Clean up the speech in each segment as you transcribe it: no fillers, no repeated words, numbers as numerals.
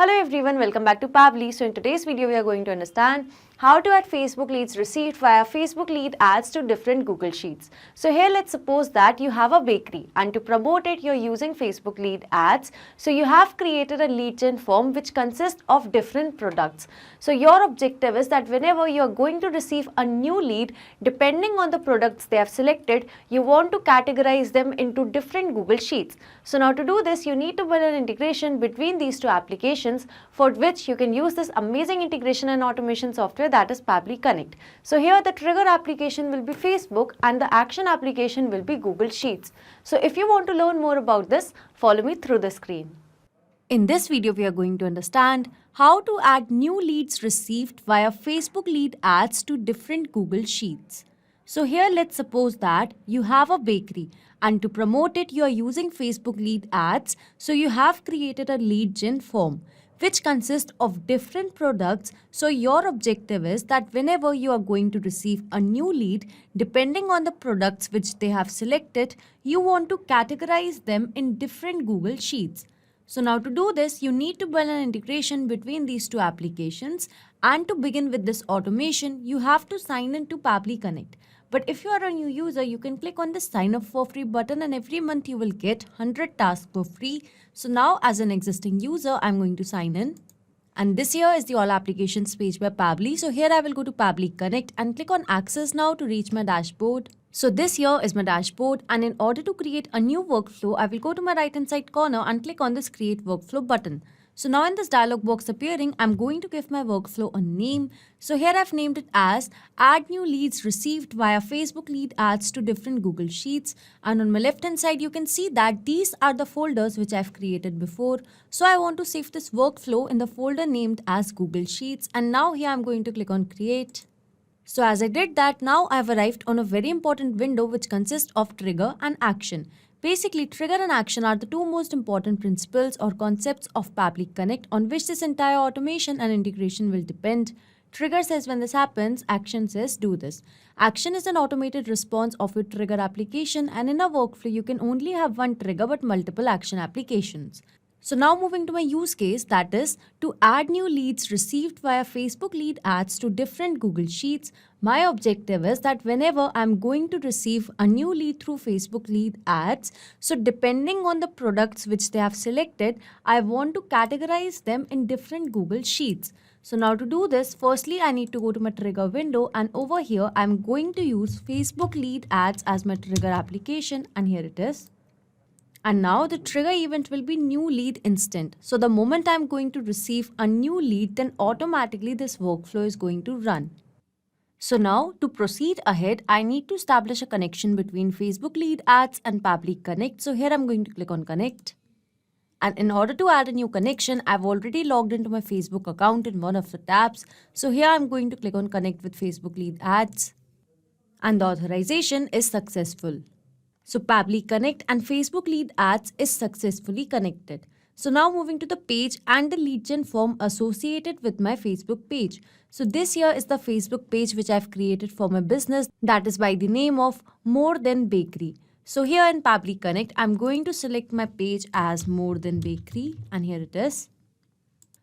Hello everyone, welcome back to Pabbly. So in today's video, we are going to understand how to add Facebook leads received via Facebook lead ads to different Google Sheets. So here let's suppose that you have a bakery and to promote it, you're using Facebook lead ads. So you have created a lead gen form which consists of different products. So your objective is that whenever you're going to receive a new lead, depending on the products they have selected, you want to categorize them into different Google Sheets. So now to do this, you need to build an integration between these two applications, for which you can use this amazing integration and automation software that is Pabbly Connect. So here the trigger application will be Facebook and the action application will be Google Sheets. So if you want to learn more about this, follow me through the screen. In this video, we are going to understand how to add new leads received via Facebook lead ads to different Google Sheets. So here let's suppose that you have a bakery and to promote it you are using Facebook lead ads. So you have created a lead gen form which consists of different products. So your objective is that whenever you are going to receive a new lead, depending on the products which they have selected, you want to categorize them in different Google Sheets. So now to do this, you need to build an integration between these two applications, and to begin with this automation, you have to sign in to Pabbly Connect. But if you are a new user, you can click on the sign up for free button and every month you will get 100 tasks for free. So now as an existing user, I'm going to sign in. And this here is the all applications page by Pabbly. So here I will go to Pabbly Connect and click on access now to reach my dashboard. So this here is my dashboard, and in order to create a new workflow, I will go to my right hand side corner and click on this create workflow button. So now in this dialog box appearing, I'm going to give my workflow a name. So here I've named it as add new leads received via Facebook lead ads to different Google Sheets. And on my left hand side, you can see that these are the folders which I've created before. So I want to save this workflow in the folder named as Google Sheets. And now here I'm going to click on create. So as I did that, now I've arrived on a very important window which consists of trigger and action. Basically, trigger and action are the two most important principles or concepts of Pabbly Connect on which this entire automation and integration will depend. Trigger says when this happens, action says do this. Action is an automated response of your trigger application, and in a workflow, you can only have one trigger but multiple action applications. So now moving to my use case, that is to add new leads received via Facebook lead ads to different Google Sheets. My objective is that whenever I'm going to receive a new lead through Facebook lead ads, so depending on the products which they have selected, I want to categorize them in different Google Sheets. So now to do this, firstly I need to go to my trigger window, and over here I'm going to use Facebook lead ads as my trigger application, and here it is. And now the trigger event will be new lead instant. So the moment I'm going to receive a new lead, then automatically this workflow is going to run. So now to proceed ahead, I need to establish a connection between Facebook lead ads and Pabbly Connect. So here I'm going to click on connect. And in order to add a new connection, I've already logged into my Facebook account in one of the tabs. So here I'm going to click on connect with Facebook lead ads. And the authorization is successful. So Pabbly Connect and Facebook lead ads is successfully connected. So now moving to the page and the lead gen form associated with my Facebook page. So this here is the Facebook page which I've created for my business, that is by the name of More Than Bakery. So here in Pabbly Connect, I'm going to select my page as More Than Bakery, and here it is.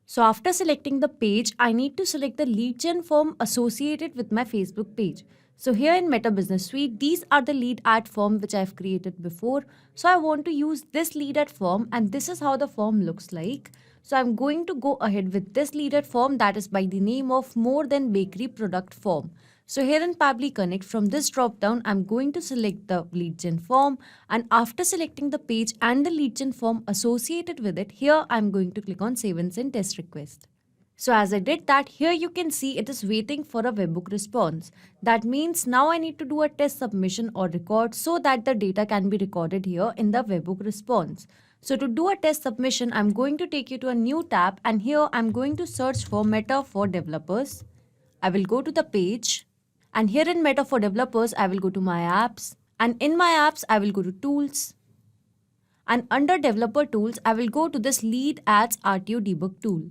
So after selecting the page, I need to select the lead gen form associated with my Facebook page. So here in Meta Business Suite, these are the lead ad form which I've created before. So I want to use this lead ad form, and this is how the form looks like. So I'm going to go ahead with this lead ad form, that is by the name of More Than Bakery product form. So here in Pabbly Connect, from this drop down, I'm going to select the lead gen form, and after selecting the page and the lead gen form associated with it, here I'm going to click on save and send test request. So as I did that, here you can see it is waiting for a webhook response. That means now I need to do a test submission or record so that the data can be recorded here in the webhook response. So to do a test submission, I'm going to take you to a new tab, and here I'm going to search for Meta for Developers. I will go to the page, and here in Meta for Developers, I will go to My Apps, and in My Apps, I will go to Tools. And under Developer Tools, I will go to this Lead Ads RTO Debug tool.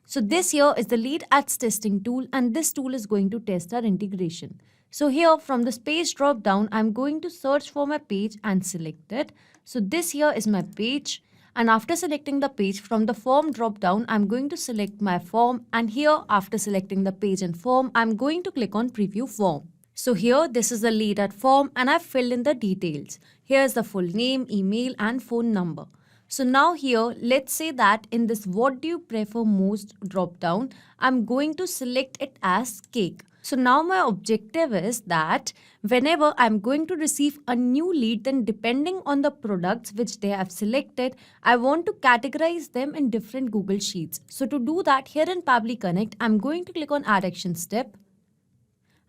So this here is the lead ads testing tool, and this tool is going to test our integration. So here from this page drop down, I'm going to search for my page and select it. So this here is my page, And after selecting the page from the form drop down, I'm going to select my form, and here after selecting the page and form, I'm going to click on preview form. So here this is the lead at form and I've filled in the details. Here's the full name, email and phone number. So now here, let's say that in this what do you prefer most drop down, I'm going to select it as cake. So now my objective is that whenever I'm going to receive a new lead, then depending on the products which they have selected, I want to categorize them in different Google Sheets. So to do that, here in Pabbly Connect, I'm going to click on Add Action Step.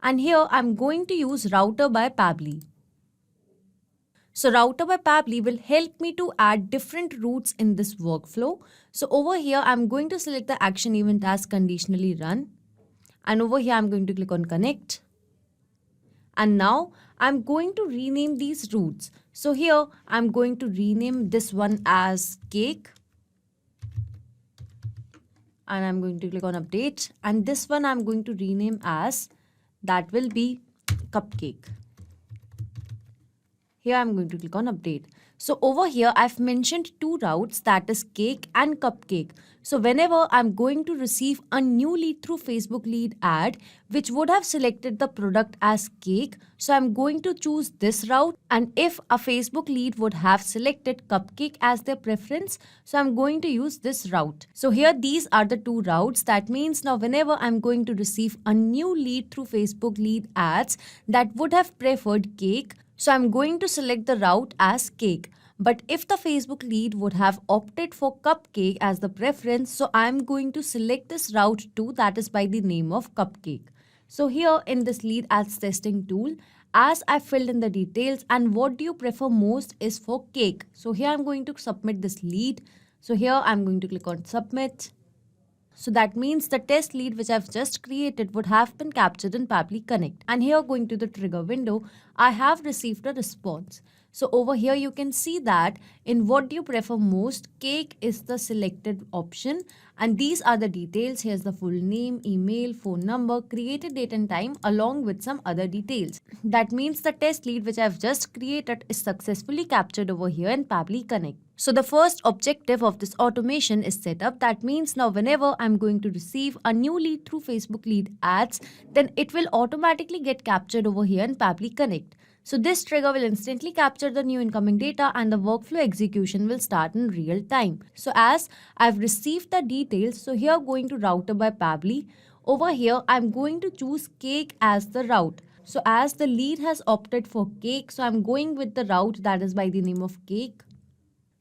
And here I'm going to use Router by Pabbly. So Router by Pabbly will help me to add different routes in this workflow. So over here, I'm going to select the action event as conditionally run. And over here, I'm going to click on connect. And now I'm going to rename these routes. So here, I'm going to rename this one as cake. And I'm going to click on update. And this one I'm going to rename as, that will be cupcake. Here I'm going to click on update. So over here, I've mentioned two routes, that is cake and cupcake. So whenever I'm going to receive a new lead through Facebook lead ad, which would have selected the product as cake, so I'm going to choose this route. And if a Facebook lead would have selected cupcake as their preference, so I'm going to use this route. So here these are the two routes. That means now whenever I'm going to receive a new lead through Facebook lead ads that would have preferred cake, so I'm going to select the route as cake. But if the Facebook lead would have opted for cupcake as the preference, so I'm going to select this route too, that is by the name of cupcake. So here in this lead ads testing tool, as I filled in the details and what do you prefer most is for cake. So here I'm going to submit this lead. So here I'm going to click on submit. So that means the test lead which I've just created would have been captured in Pabbly Connect. And here going to the trigger window, I have received a response. So over here you can see that in what do you prefer most, cake is the selected option. And these are the details. Here's the full name, email, phone number, created date and time along with some other details. That means the test lead which I've just created is successfully captured over here in Pabbly Connect. So the first objective of this automation is set up. That means now whenever I'm going to receive a new lead through Facebook lead ads, then it will automatically get captured over here in Pabbly Connect. So this trigger will instantly capture the new incoming data and the workflow execution will start in real time. So as I've received the details, so here going to Router by Pabbly, over here I'm going to choose cake as the route. So as the lead has opted for cake, so I'm going with the route that is by the name of cake.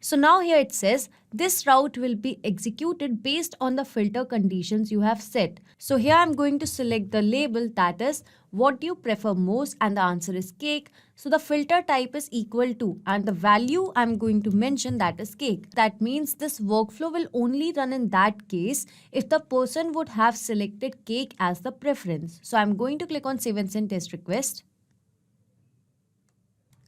So now here it says this route will be executed based on the filter conditions you have set. So here I'm going to select the label, that is what do you prefer most, and the answer is cake. So the filter type is equal to, and the value I'm going to mention, that is cake. That means this workflow will only run in that case if the person would have selected cake as the preference. So I'm going to click on save and send test request.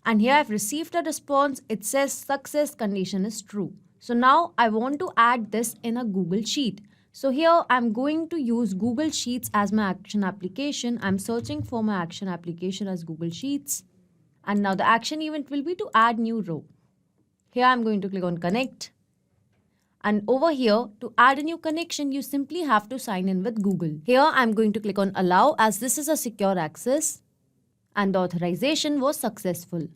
And here I've received a response. It says success condition is true. So now I want to add this in a Google Sheet. So here I'm going to use Google Sheets as my action application. I'm searching for my action application as Google Sheets. And now the action event will be to add new row. Here I'm going to click on connect. And over here, to add a new connection, you simply have to sign in with Google. Here I'm going to click on allow as this is a secure access. And the authorization was successful.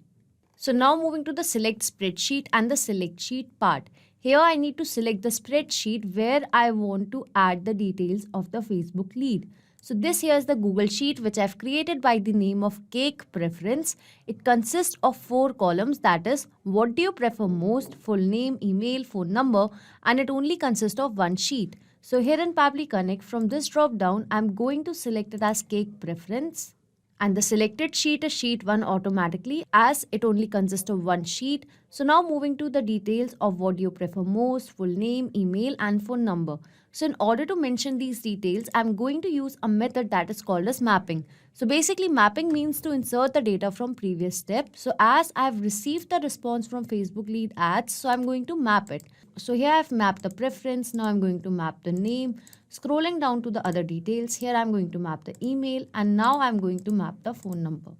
So now moving to the select spreadsheet and the select sheet part. Here I need to select the spreadsheet where I want to add the details of the Facebook lead. So this here is the Google Sheet which I've created by the name of cake preference. It consists of 4 columns, that is what do you prefer most, full name, email, phone number, and it only consists of one sheet. So here in Pabbly Connect, from this drop down, I'm going to select it as cake preference. And the selected sheet is sheet 1 automatically as it only consists of one sheet. So now moving to the details of what you prefer most, full name, email and phone number. So in order to mention these details, I'm going to use a method that is called as mapping. So basically mapping means to insert the data from previous step. So as I've received the response from Facebook lead ads, so I'm going to map it. So here I've mapped the preference. Now I'm going to map the name. Scrolling down to the other details, here I'm going to map the email and now I'm going to map the phone number.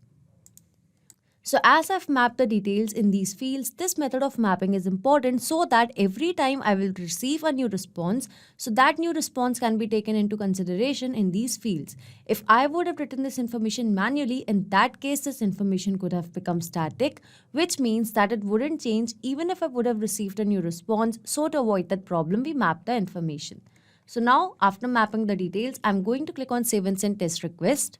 So as I've mapped the details in these fields, this method of mapping is important so that every time I will receive a new response, so that new response can be taken into consideration in these fields. If I would have written this information manually, in that case, this information could have become static, which means that it wouldn't change even if I would have received a new response. So to avoid that problem, we map the information. So now after mapping the details, I'm going to click on Save and Send Test Request.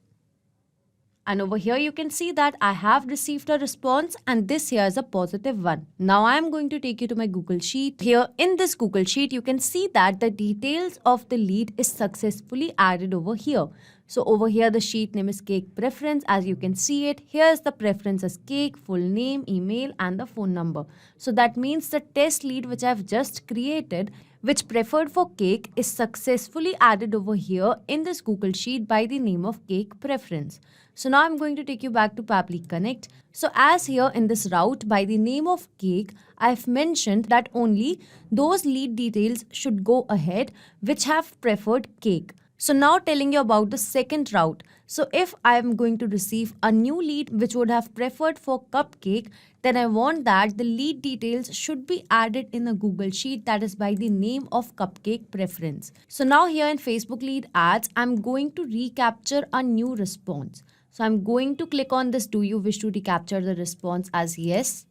And over here you can see that I have received a response and this here is a positive one. Now I am going to take you to my Google Sheet. Here in this Google Sheet you can see that the details of the lead is successfully added over here. So over here the sheet name is cake preference. As you can see it, here is the preference as cake, full name, email and the phone number. So that means the test lead which I have just created, which preferred for cake, is successfully added over here in this Google Sheet by the name of cake preference. So now I'm going to take you back to Pabbly Connect. So as here in this route by the name of cake, I've mentioned that only those lead details should go ahead which have preferred cake. So now telling you about the second route. So if I am going to receive a new lead which would have preferred for cupcake, then I want that the lead details should be added in a Google Sheet that is by the name of cupcake preference. So now here in Facebook lead ads, I'm going to recapture a new response. So I'm going to click on this, do you wish to recapture the response, as yes.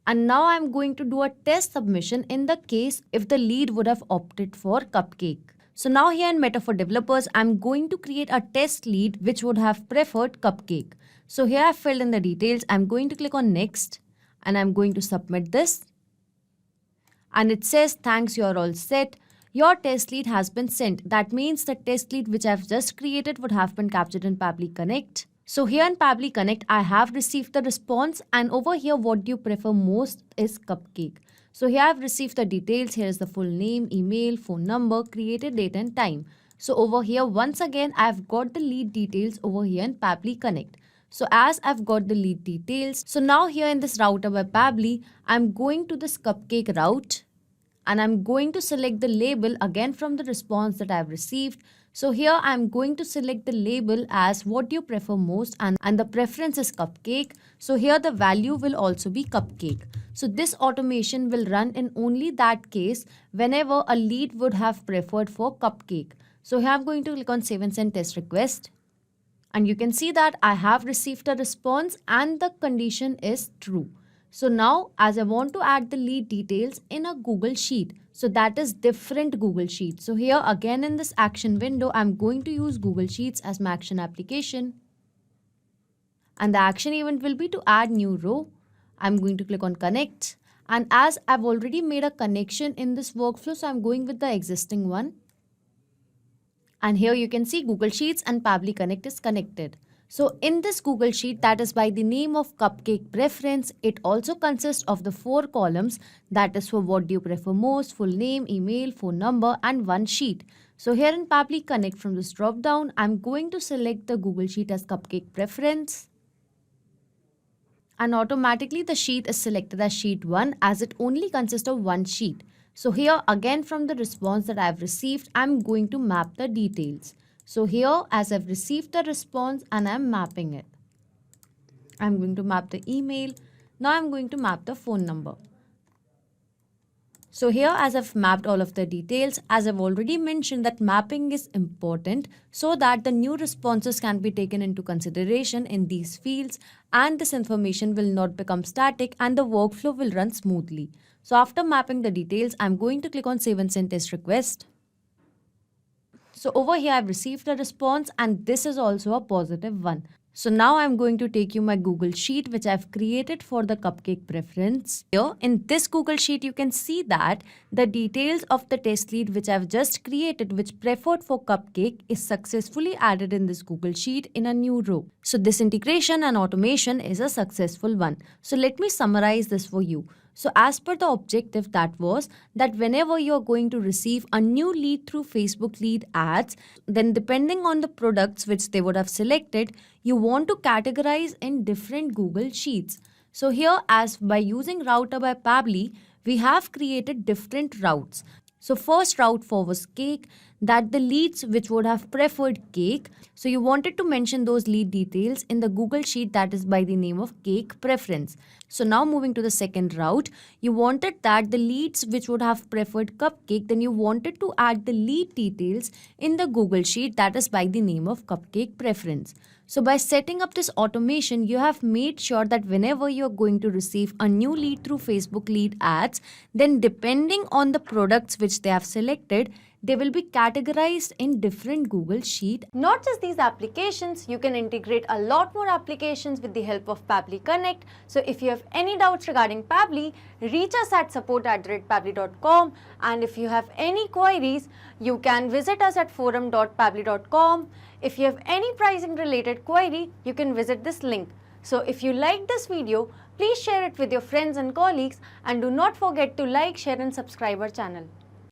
And now I'm going to do a test submission in the case if the lead would have opted for cupcake. So now here in Meta for Developers, I'm going to create a test lead which would have preferred cupcake. So here I've filled in the details. I'm going to click on next and I'm going to submit this. And it says, thanks, you're all set. Your test lead has been sent. That means the test lead which I've just created would have been captured in Pabbly Connect. So here in Pabbly Connect, I have received the response and over here what do you prefer most is cupcake. So here I've received the details. Here is the full name, email, phone number, created date and time. So over here once again I've got the lead details over here in Pabbly Connect. So as I've got the lead details, so now here in this router by Pabbly, I'm going to this cupcake route. And I'm going to select the label again from the response that I've received. So here I'm going to select the label as what you prefer most and the preference is cupcake. So here the value will also be cupcake. So this automation will run in only that case whenever a lead would have preferred for cupcake. So here I'm going to click on Save and Send Test Request. And you can see that I have received a response and the condition is true. So now as I want to add the lead details in a Google Sheet, so that is different Google Sheet. So here again in this action window, I'm going to use Google Sheets as my action application. And the action event will be to add new row. I'm going to click on connect. And as I've already made a connection in this workflow, so I'm going with the existing one. And here you can see Google Sheets and Pabbly Connect is connected. So in this Google Sheet that is by the name of cupcake preference, it also consists of the 4 columns, that is for what do you prefer most, full name, email, phone number and one sheet. So here in Pabbly Connect from this drop down, I'm going to select the Google Sheet as cupcake preference. And automatically the sheet is selected as sheet 1 as it only consists of one sheet. So here again from the response that I've received, I'm going to map the details. So here as I've received the response and I'm mapping it. I'm going to map the email. Now I'm going to map the phone number. So here as I've mapped all of the details, as I've already mentioned that mapping is important so that the new responses can be taken into consideration in these fields and this information will not become static and the workflow will run smoothly. So after mapping the details, I'm going to click on Save and Send Test Request. So over here I've received a response and this is also a positive one. So now I'm going to take you my Google Sheet which I've created for the cupcake preference. Here in this Google Sheet you can see that the details of the test lead which I've just created which preferred for cupcake is successfully added in this Google Sheet in a new row. So this integration and automation is a successful one. So let me summarize this for you. So as per the objective that was that whenever you're going to receive a new lead through Facebook lead ads, then depending on the products which they would have selected, you want to categorize in different Google Sheets. So here as by using router by Pabbly, we have created different routes. So first route for was cake, that the leads which would have preferred cake, so you wanted to mention those lead details in the Google Sheet that is by the name of cake preference. So now moving to the second route, you wanted that the leads which would have preferred cupcake, then you wanted to add the lead details in the Google Sheet that is by the name of cupcake preference. So by setting up this automation, you have made sure that whenever you're going to receive a new lead through Facebook lead ads, then depending on the products which they have selected, they will be categorized in different Google Sheet. Not just these applications, you can integrate a lot more applications with the help of Pabbly Connect. So if you have any doubts regarding Pabbly, reach us at support@pabbly.com, and if you have any queries, you can visit us at forum.pabbly.com. If you have any pricing related query, you can visit this link. So if you like this video, please share it with your friends and colleagues, and do not forget to like, share and subscribe our channel.